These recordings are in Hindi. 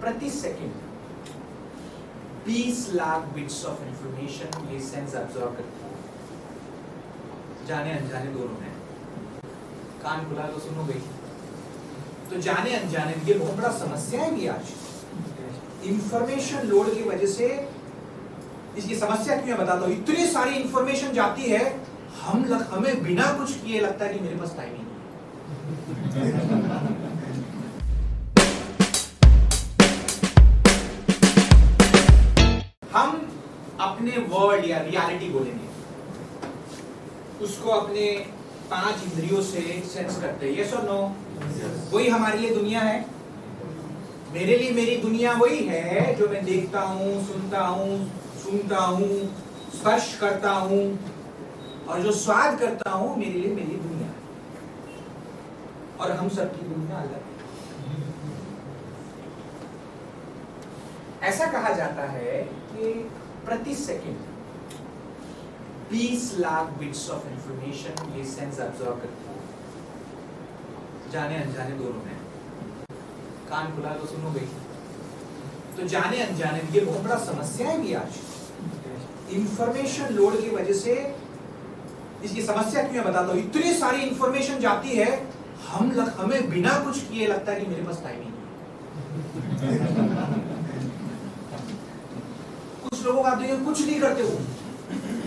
प्रति second 20 lakh bits of information ये सेंस अब्सॉर्ब करती है, जाने अनजाने दोनों में। कान खुला तो सुनो गई, तो जाने अनजाने ये बहुत बड़ा समस्या है भी आज। इंफॉर्मेशन लोड की वजह से इसकी समस्या क्यों है बताता हूं। इतनी सारी इंफॉर्मेशन जाती है, हमें बिना कुछ किए लगता है कि मेरे पास टाइम ही नहीं है। हम अपने वर्ल्ड या रियलिटी बोलेंगे, उसको अपने 5 इंद्रियों से सेंस करते हैं, यस और नो? वही हमारे लिए दुनिया है। मेरे लिए मेरी दुनिया वही है जो मैं देखता हूं, सुनता हूं, स्पर्श करता हूं और जो स्वाद करता हूं, मेरे लिए मेरी दुनिया है। और हम सबकी दुनिया अलग है। ऐसा कहा जाता है कि प्रति second 20 lakh bits of information ये सेंस अब्सॉर्ब करती है, जाने अनजाने दोनों में। कान खुला तो सुनो गई, तो जाने अनजाने ये बहुत बड़ा समस्या है भी आज। इंफॉर्मेशन लोड की वजह से इसकी समस्या क्यों है बताता हूं। इतनी सारी इंफॉर्मेशन जाती है, हमें बिना कुछ किए लगता है कि मेरे पास टाइम ही नहीं है। कुछ लोगों का देखिए कुछ नहीं करते हो,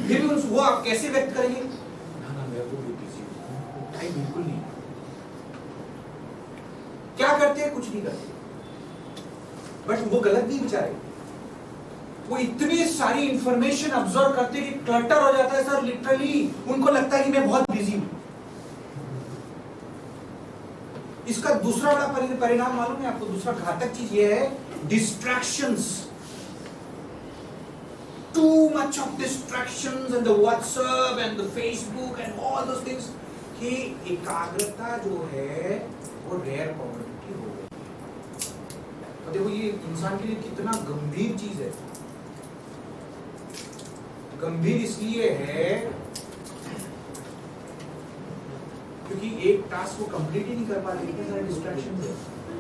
फिर भी वो आप कैसे व्यक्त करेंगे, ना मैं तो बिजी हूं, टाइम बिल्कुल नहीं। क्या करते हैं, कुछ नहीं करते, बट वो गलत नहीं बेचारे। वो इतनी सारी इंफॉर्मेशन अब्सॉर्ब करते कि क्लटर हो जाता है सर, लिटरली उनको लगता है कि मैं बहुत बिजी हूं। इसका दूसरा बड़ा परिणाम मालूम है आपको, दूसरा घातक चीज ये है distractions. Too much of distractions and the WhatsApp and the Facebook and all those things कि एकाग्रता जो है वो रेयर कॉमोडिटी हो गई। तो देखो ये इंसान के लिए कितना गंभीर चीज है। गंभीर इसलिए है क्योंकि एक टास्क को कंप्लीट ही नहीं कर पाते, इतने सारे डिस्ट्रैक्शन है,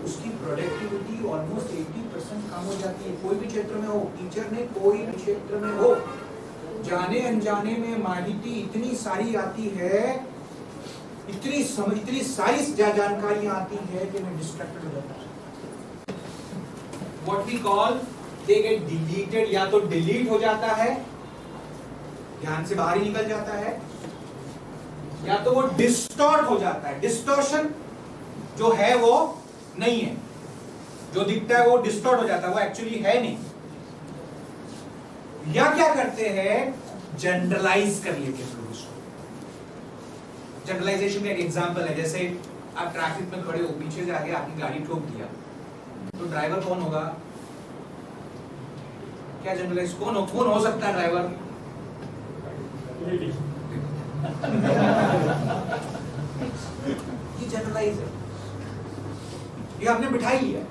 उसकी प्रोडक्टिविटी ऑलमोस्ट 80% कम हो जाती है। कोई भी क्षेत्र में हो, टीचर ने कोई भी क्षेत्र में हो, जाने अनजाने में माहिती इतनी सारी आती है, इतनी सारी जानकारियां आती है कि मैं डिस्ट्रैक्टेड हो जाता हूं। What we call they get deleted, या तो डिलीट हो जाता है, ध्यान से बाहर ही निकल जाता है, या तो वो डिस्टॉर्ट हो जाता है। डिस्टॉर्शन जो है वो नहीं है, जो दिखता है वो डिस्टॉर्ट हो जाता है, वो एक्चुअली है नहीं। या क्या करते हैं, जनरलाइज कर लेते हैं उसको। जनरलाइजेशन का एक एग्जांपल है, जैसे आप ट्रैफिक में खड़े हो, पीछे से आगे आपकी गाड़ी ठोक दिया, तो ड्राइवर कौन होगा? क्या जनरलाइज कौन हो सकता है ड्राइवर? ये जनरलाइज है, ये आपने बिठाई लिया।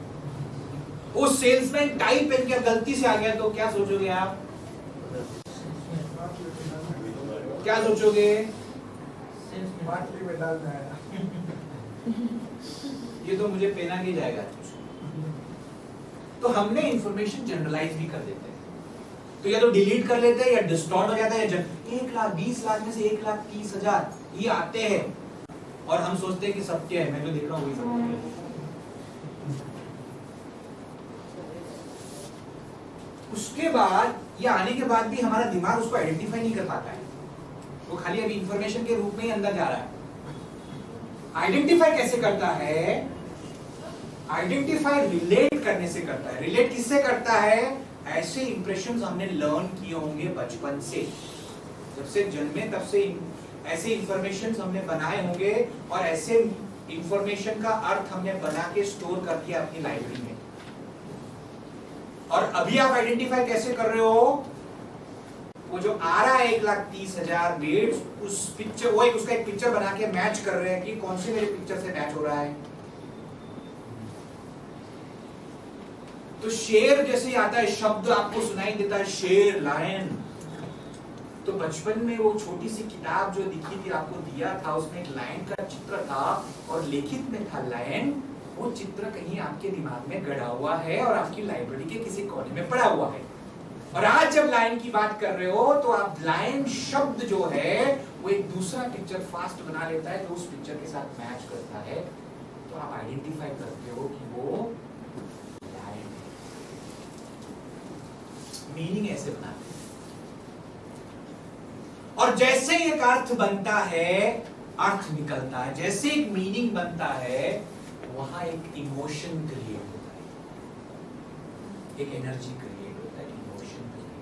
वो सेल्समैन टाई पहन के गलती से आ गया तो क्या सोचोगे आप? क्या सोचोगे? में डाल ये तो मुझे पहना नहीं जाएगा। तो हमने इंफॉर्मेशन जनरलाइज भी कर देते हैं, तो या तो डिलीट कर लेते हैं या डिस्टॉर्ट हो जाता है। 1,20 लाख में से 1,30,000 ये आते हैं और हम सोचते हैं कि सत्य है, मैं जो देख रहा हूँ वही सत्य है। उसके बाद ये आने के बाद भी हमारा दिमाग उसको आइडेंटिफाई नहीं कर पाता है, वो खाली अभी इंफॉर्मेशन के रूप में ही अंदर जा रहा है। आइडेंटिफाई कैसे करता है? आइडेंटिफाई रिलेट करने से करता है। रिलेट किससे करता है? ऐसे इंप्रेशंस हमने लर्न किए होंगे बचपन से, जब से जन्मे तब से ऐसे इंफॉर्मेशंस हमने बनाए होंगे और ऐसे इंफॉर्मेशन का अर्थ हमने बना के स्टोर करके अपनी लाइब्रेरी में। और अभी आप आइडेंटिफाई कैसे कर रहे हो? वो जो आ रहा है 1,30,000 बिट्स, उस पिक्चर वो उसका एक पिक्चर बना के मैच कर रहे हैं कि कौन से मेरे पिक्चर से मैच हो रहा है। तो शेर जैसे आता है, शब्द आपको सुनाई देता है, शेर, लायन। तो बचपन में वो छोटी सी किताब जो दिखी थी, आपको दिया था, उसमें एक लायन का चित्र था और लिखित में था लायन, वो चित्र कहीं आपके दिमाग में गड़ा हुआ है और आपकी लाइब्रेरी के किसी कोने में पड़ा हुआ है। और आज जब लाइन की बात कर रहे हो तो आप लाइन शब्द जो है वो एक दूसरा पिक्चर फास्ट बना लेता है जो उस पिक्चर के साथ मैच करता है, तो आप आइडेंटिफाई करते हो कि वो लाइन है। मीनिंग ऐसे बनाते हैं। और जैसे एक अर्थ बनता है, अर्थ निकलता है, जैसे एक मीनिंग बनता है, वहां एक इमोशन क्रिएट होता है, एक एनर्जी क्रिएट होता है, इमोशन क्रिएट।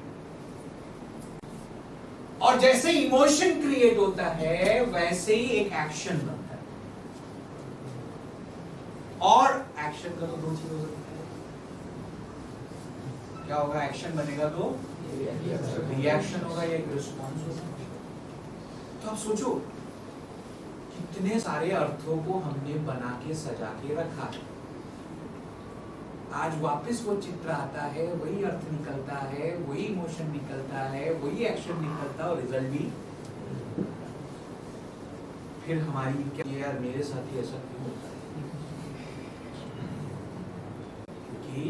और जैसे इमोशन क्रिएट होता है वैसे ही एक एक्शन बनता है। और एक्शन का तो दो चीज हो सकती है। क्या होगा? एक्शन बनेगा तो रिएक्शन होगा या एक रिस्पॉन्स होगा। तो आप सोचो कितने सारे अर्थों को हमने बना के सजा के रखा है। आज वापस वो चित्र आता है, वही अर्थ निकलता है, वही इमोशन निकलता है, वही एक्शन निकलता है और रिजल्ट भी। फिर हमारी क्या यार मेरे साथ ही ऐसा क्यों होता है? क्योंकि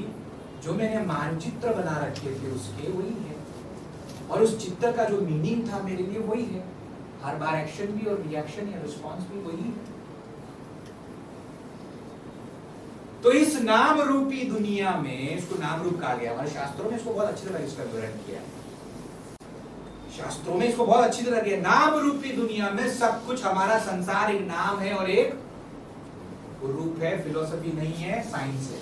जो मैंने मानचित्र बना रखे थे उसके वही है, और उस चित्र का जो मीनिंग था मेरे लिए वही है। हर बार एक्शन भी और रिएक्शन या रिस्पॉन्स भी वही है। तो इस नाम रूपी दुनिया में, इसको नाम रूप कहा गया, हमारे शास्त्रों में इसको बहुत अच्छी तरह इसका विवरण किया है। शास्त्रों में इसको बहुत अच्छी तरह किया। नाम रूपी दुनिया में सब कुछ, हमारा संसार एक नाम है और एक रूप है। फिलोसफी नहीं है, साइंस है।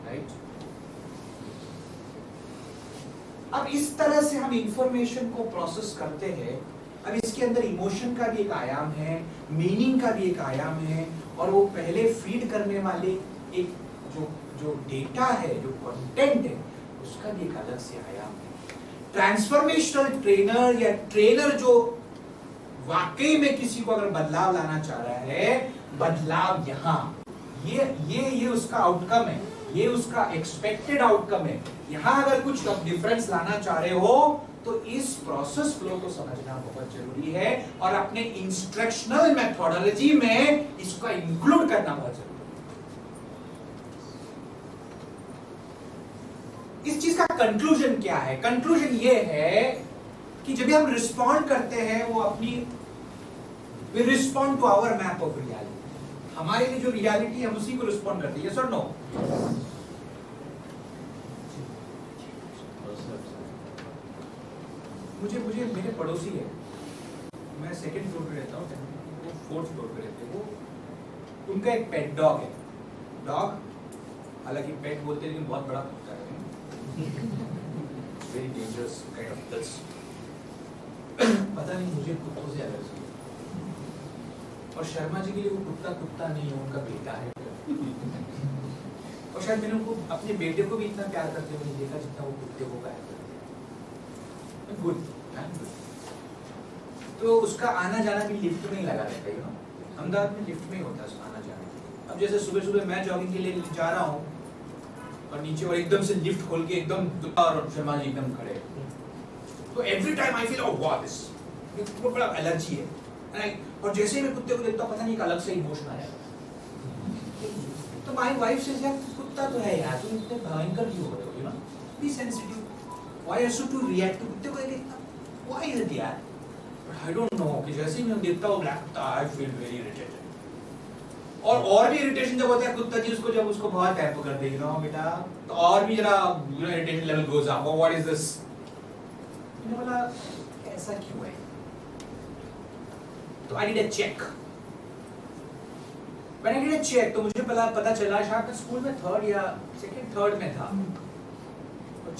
राइट? अब इस तरह से हम इंफॉर्मेशन को प्रोसेस करते हैं। अब इसके अंदर इमोशन का भी एक आयाम है, मीनिंग का भी एक आयाम है, और वो पहले फीड करने वाले एक जो डेटा है, जो कंटेंट है, उसका भी एक अलग से आयाम है। ट्रांसफॉर्मेशनल ट्रेनर या ट्रेनर जो वाकई में किसी को अगर बदलाव लाना चाह रहा है, बदलाव यहाँ ये उसका आउटकम है, ये उसका एक्सपेक्टेड आउटकम है। यहां अगर कुछ डिफरेंस लाना चाह रहे हो तो इस प्रोसेस फ्लो को समझना बहुत जरूरी है, और अपने इंस्ट्रक्शनल मेथोडोलॉजी में इसको इंक्लूड करना बहुत जरूरी है। इस चीज का कंक्लूजन क्या है? कंक्लूजन ये है कि जब हम रिस्पॉन्ड करते हैं, वो अपनी we respond to our map of reality. हमारे लिए जो रियलिटी है हम उसी को रिस्पॉन्ड करते हैं। यस और नो? मुझे मेरे पड़ोसी है, मैं सेकंड फ्लोर पे रहता हूँ, वो फोर्थ फ्लोर पे रहते हैं। वो उनका एक पेट डॉग है। डॉग, हालांकि पेट बोलते हैं लेकिन बहुत बड़ा कुत्ता है, very dangerous kind of this. पता नहीं मुझे कुत्तों से एलर्जी है, और शर्मा जी के लिए वो कुत्ता नहीं है, उनका बेटा है। और शायद मैंने उनको अपने बेटे को भी इतना प्यार करते हुए नहीं देखा जितना वो कुत्ते को प्यार करते। गुड। तो उसका आना जाना भी लिफ्ट में ही लगा रहता है। अहमदाबाद में लिफ्ट में ही होता है उसका आना जाना। अब जैसे सुबह सुबह मैं जॉगिंग के लिए जा रहा हूँ और नीचे और एकदम से लिफ्ट खोल के एकदम और शर्मा जी एकदम खड़े, तो every time I feel oh what this, बहुत बड़ा एलर्जी है। और जैसे ही मैं कुत्ते को देखता हूँ, पता नहीं एक अलग से इमोशन आया। तो माय वाइफ से यार कुत्ता तो है यार, तुम इतने भयंकर क्यों हो रहे हो? You know, be sensitive. Why are you to react to कुत्ते को देखता? Why is it यार? But I don't know कि जैसे ही मैं देखता हूँ ब्लैक कुत्ता, I feel very irritated। और भी इरिटेशन जब होता है कुत्ता जी उसको, जब उसको बहुत टैप कर दे, you know बेटा, तो और भी जरा irritation level goes up। What is this? मैंने बोला ऐसा क्यों है? तो I did a check। When I did a check तो मुझे पता चला, शायद स्कूल में थर्ड में था,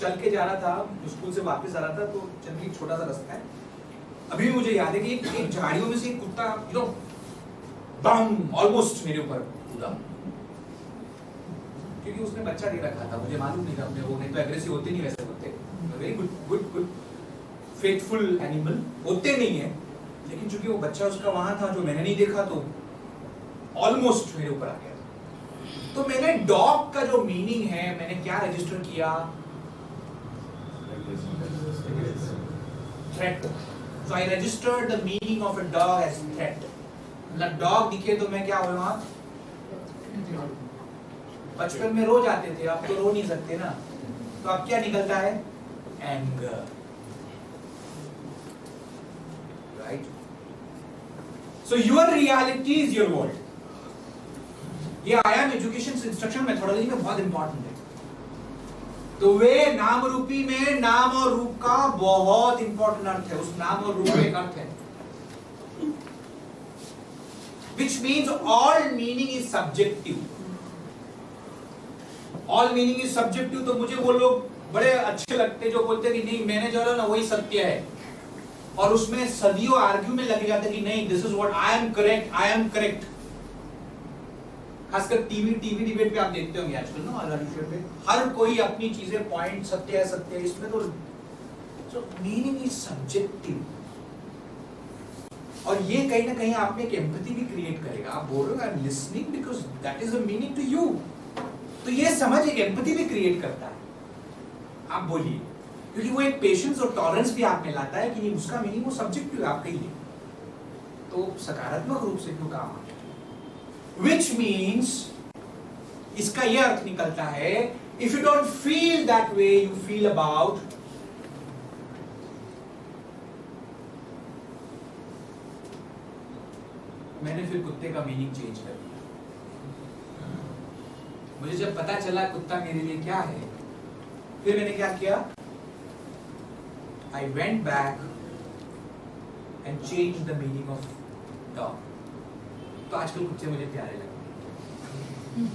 चल के जा रहा था, स्कूल से वापस आ रहा था, तो चल के एक छोटा सा रास्ता है। अभी मुझे याद है कि एक झाड़ियों में से एक कुत्ता यू नो बम ऑलमोस्ट मेरे ऊपर कूदा, क्योंकि उसने बच्चा दे रखा था। मुझे मालूम नहीं था अपने, वो नहीं तो एग्रेसिव होते नहीं वैसे कुत्ते, वेरी गुड फेथफुल एनिमल होते नहीं है, लेकिन चूंकि वो बच्चा उसका वहां था जो मैंने नहीं देखा, तो ऑलमोस्ट मेरे ऊपर आ गया। तो मैंने डॉग का जो मीनिंग है, मैंने क्या रजिस्टर किया? threat. So I registered the meaning of a dog as threat. मतलब डॉग दिखे तो मैं क्या हुआ, बचपन में रो जाते थे, अब तो रो नहीं सकते ना, तो अब क्या निकलता है, anger, right? So your reality is your world. ये आयाम एजुकेशन इंस्ट्रक्शन मेथोडोलॉजी में बहुत इंपॉर्टेंट है। तो वे नाम रूपी में नाम और रूप का बहुत इंपॉर्टेंट अर्थ है, उस नाम और रूप में एक अर्थ है, which means all meaning is subjective. All meaning is subjective। तो मुझे वो लोग बड़े अच्छे लगते जो बोलते कि नहीं मैंने जो है ना वही सत्य है, और उसमें सदियों आर्ग्यू में लगे जाते कि नहीं this is what I am correct, I am correct. खासकर टीवी डिबेट पे आप देखते होंगे आजकल ना, ऑनलाइन पे हर कोई अपनी चीजें पॉइंट सत्य है इसमें, तो सो मीनिंग इज सब्जेक्टिव। और ये कहीं ना कहीं आप में एक एम्पैथी भी क्रिएट करेगा। आप बोल रहे हो I am listening because that is the meaning to you, तो ये समझ एक एम्पैथी भी क्रिएट करता है। आप बोलिए, क्योंकि वो एक पेशेंस और टॉलरेंस भी आप में लाता है कि नहीं उसका मीनिंग वो सब्जेक्टिव है आपके लिए, तो सकारात्मक रूप से क्यों काम, which means इसका यह अर्थ निकलता है if you don't feel that way you feel about मैंने फिर कुत्ते का मीनिंग चेंज कर दिया। मुझे जब पता चला कुत्ता मेरे लिए क्या है, फिर मैंने क्या किया, I went back and changed the meaning of dog। तो आजकल कुत्ते मुझे प्यारे लगते हैं।